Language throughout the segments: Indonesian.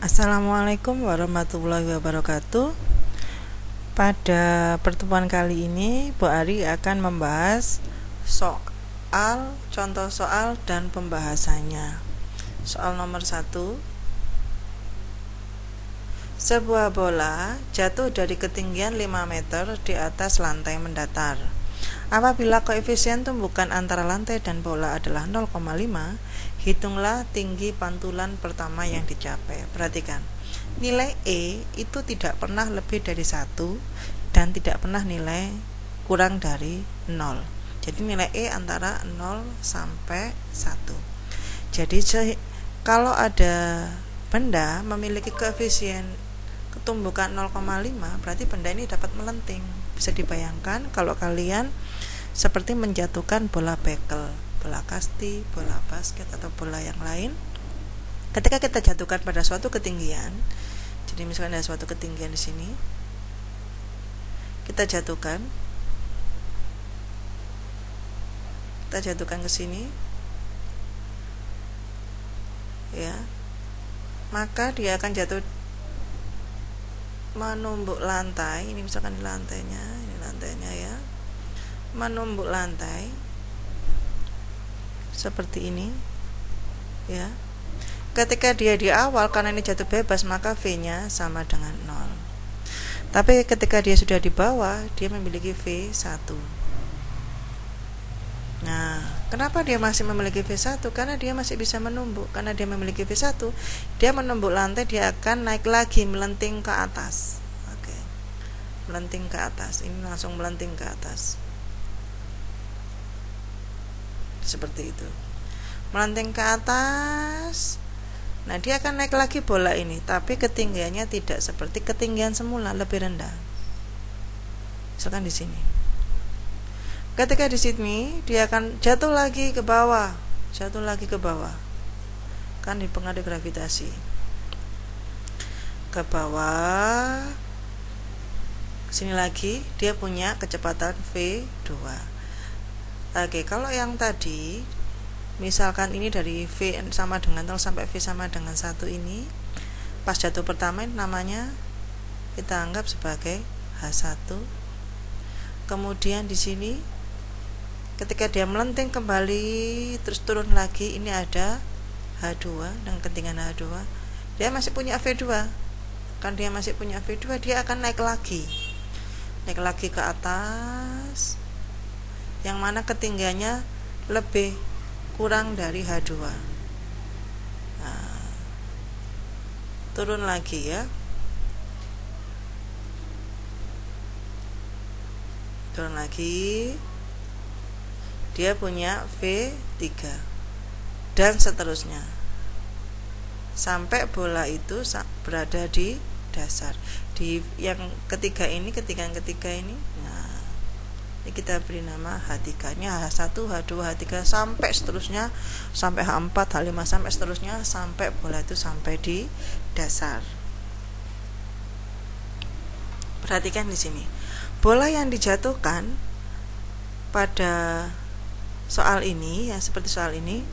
Assalamualaikum warahmatullahi wabarakatuh. Pada pertemuan kali ini Bu Ari akan membahas soal, contoh soal dan pembahasannya. Soal nomor 1. Sebuah bola jatuh dari ketinggian 5 meter di atas lantai mendatar. Apabila koefisien tumbukan antara lantai dan bola adalah 0,5, hitunglah tinggi pantulan pertama yang dicapai. Perhatikan, nilai E itu tidak pernah lebih dari 1 dan tidak pernah nilai kurang dari 0. Jadi nilai E antara 0 sampai 1. Jadi kalau ada benda memiliki koefisien ketumbukan 0,5, berarti benda ini dapat melenting. Bisa dibayangkan kalau kalian seperti menjatuhkan bola bekel, bola kasti, bola basket atau bola yang lain. Ketika kita jatuhkan pada suatu ketinggian, jadi misalnya ada suatu ketinggian di sini, kita jatuhkan ke sini, ya, maka dia akan jatuh menumbuk lantai. Ini misalkan ini lantainya ya, menumbuk lantai seperti ini, ya. Ketika dia di awal, karena ini jatuh bebas, maka V-nya sama dengan 0. Tapi ketika dia sudah di bawah, dia memiliki V1. Nah, kenapa dia masih memiliki V1? Karena dia masih bisa menumbuk. Karena dia memiliki V1, dia menumbuk lantai, dia akan naik lagi, melenting ke atas. Oke. Melenting ke atas. Ini langsung melenting ke atas. Seperti itu. Melenting ke atas. Nah, dia akan naik lagi bola ini, tapi ketinggiannya tidak seperti ketinggian semula, lebih rendah. Misalkan di sini. Ketika di sini, dia akan jatuh lagi ke bawah, kan dipengaruhi gravitasi. Ke bawah, sini lagi, dia punya kecepatan V2. Oke, kalau yang tadi, misalkan ini dari V sama dengan 0 sampai V sama dengan 1 ini, pas jatuh pertama ini namanya kita anggap sebagai H1. Kemudian di sini ketika dia melenting kembali terus turun lagi, ini ada H2 dengan ketinggian H2. Dia masih punya V2. Kan dia masih punya V2, dia akan naik lagi ke atas, yang mana ketinggiannya lebih kurang dari H2. Nah, turun lagi ya. Turun lagi. Dia punya V3 dan seterusnya sampai bola itu berada di dasar. Di yang ketiga ini, ketinggian ketiga ini, nah, ini kita beri nama H3 nya, H1, H2, H3 sampai seterusnya, sampai H4, H5 sampai seterusnya, sampai bola itu sampai di dasar. Perhatikan di sini. Bola yang dijatuhkan pada soal ini, ya seperti soal ini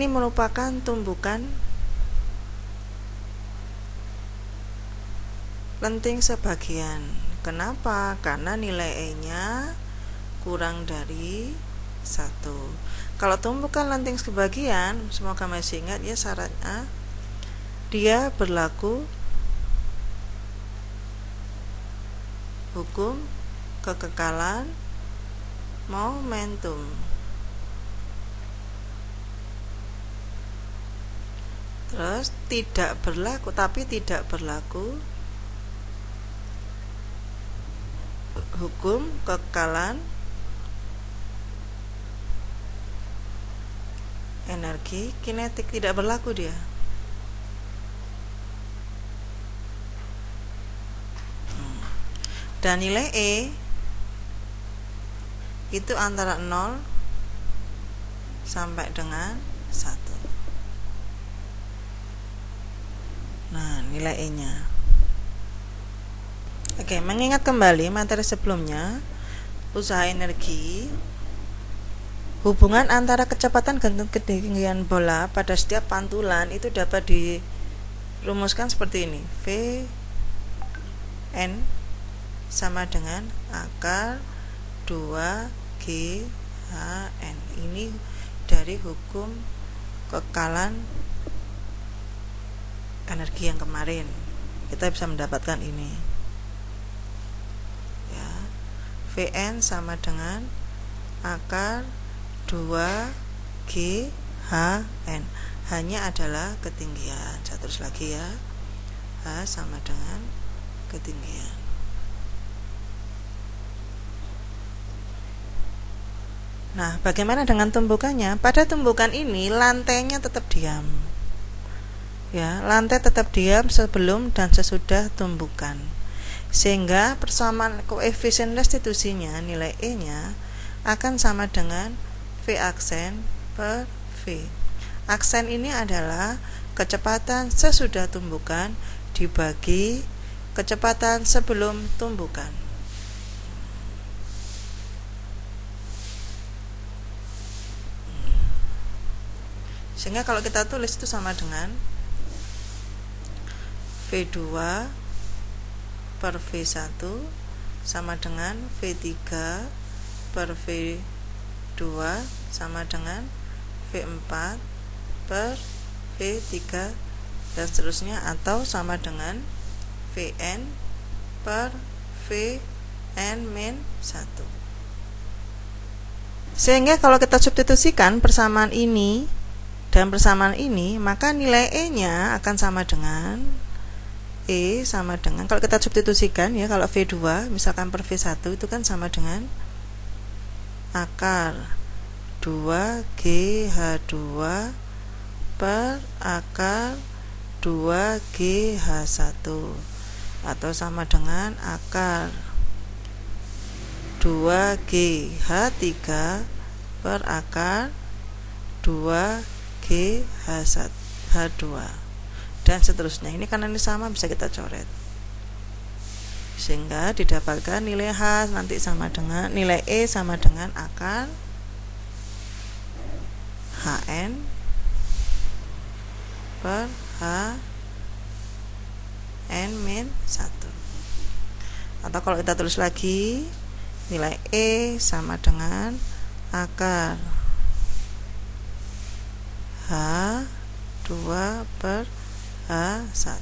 merupakan tumbukan lenting sebagian. Kenapa? Karena nilai E-nya kurang dari 1. Kalau tumbukan lenting sebagian, semoga masih ingat ya syaratnya, dia berlaku hukum kekekalan momentum. Terus tidak berlaku hukum kekekalan energi kinetik, tidak berlaku dia. Dan nilai E itu antara 0 sampai dengan 1. Nah, nilai E-nya. Oke, mengingat kembali materi sebelumnya, usaha energi, hubungan antara kecepatan dan ketinggian bola pada setiap pantulan itu dapat rumuskan seperti ini. V N sama dengan akar 2G H N. Ini dari hukum kekalan energi yang kemarin. Kita bisa mendapatkan ini. Ya. Vn sama dengan akar 2G Hn. Hanya adalah ketinggian. Saya terus lagi ya. H sama dengan ketinggian. Nah, bagaimana dengan tumbukannya? Pada tumbukan ini lantainya tetap diam. Ya, lantai tetap diam sebelum dan sesudah tumbukan. Sehingga persamaan koefisien restitusinya, nilai E-nya akan sama dengan V aksen per V. Aksen ini adalah kecepatan sesudah tumbukan dibagi kecepatan sebelum tumbukan. Sehingga kalau kita tulis itu sama dengan V2 per V1 sama dengan V3 per V2 sama dengan V4 per V3 dan seterusnya, atau sama dengan Vn per Vn-1. Sehingga kalau kita substitusikan persamaan ini dan persamaan ini, maka nilai E-nya akan sama dengan E sama dengan, kalau kita substitusikan ya, kalau V2 misalkan per V1 itu kan sama dengan akar 2GH2 per akar 2GH1, atau sama dengan akar 2GH3 per akar 2GH2 dan seterusnya. Ini karena ini sama bisa kita coret, sehingga didapatkan nilai H nanti sama dengan nilai E sama dengan akar Hn per Hn-1. Atau kalau kita tulis lagi, nilai E sama dengan akar H2 per H1.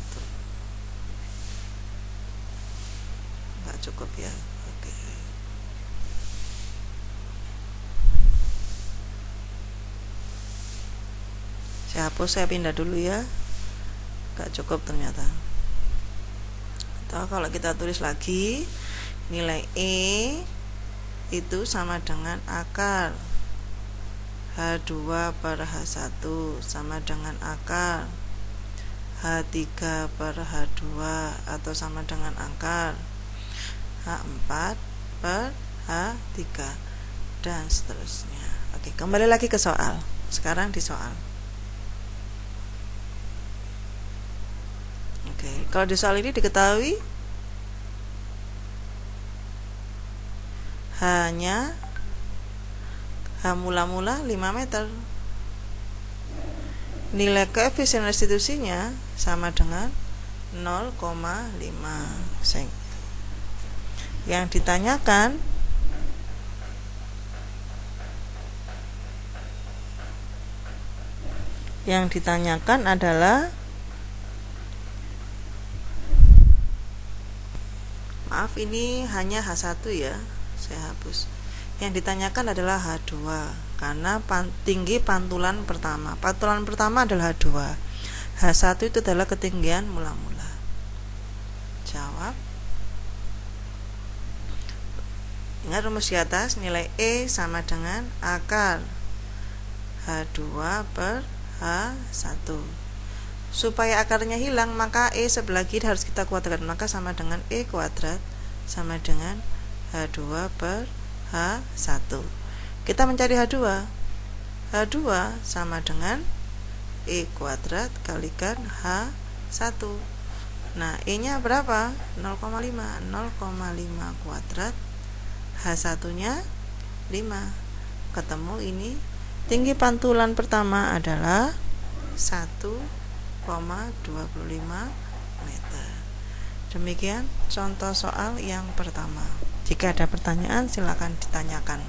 Enggak cukup ya. Oke. Saya hapus, saya pindah dulu ya. Enggak cukup ternyata. Atau kalau kita tulis lagi, nilai E itu sama dengan akar H2 per H1 sama dengan akar H3 per H2 atau sama dengan akar H4 per H3 dan seterusnya. Oke, kembali lagi ke soal. Sekarang di soal. Oke, kalau di soal ini diketahui hanya H mula-mula 5 meter. Nilai koefisien restitusinya sama dengan 0,5. Yang ditanyakan adalah, maaf ini hanya H1 ya, saya hapus. Yang ditanyakan adalah H2 karena tinggi pantulan pertama. Pantulan pertama adalah H2. H1 itu adalah ketinggian mula-mula. Jawab. Ingat rumus di atas, nilai E sama dengan akar H2 per H1. Supaya akarnya hilang, maka E sebelah kiri harus kita kuadrat, maka sama dengan E kuadrat sama dengan H2 per H1. Kita mencari H2. H2 sama dengan E kuadrat kalikan H1. Nah, E-nya berapa? 0,5. 0,5 kuadrat, H1-nya 5. Ketemu ini. Tinggi pantulan pertama adalah 1 meter. Demikian contoh soal yang pertama. Jika ada pertanyaan silakan ditanyakan.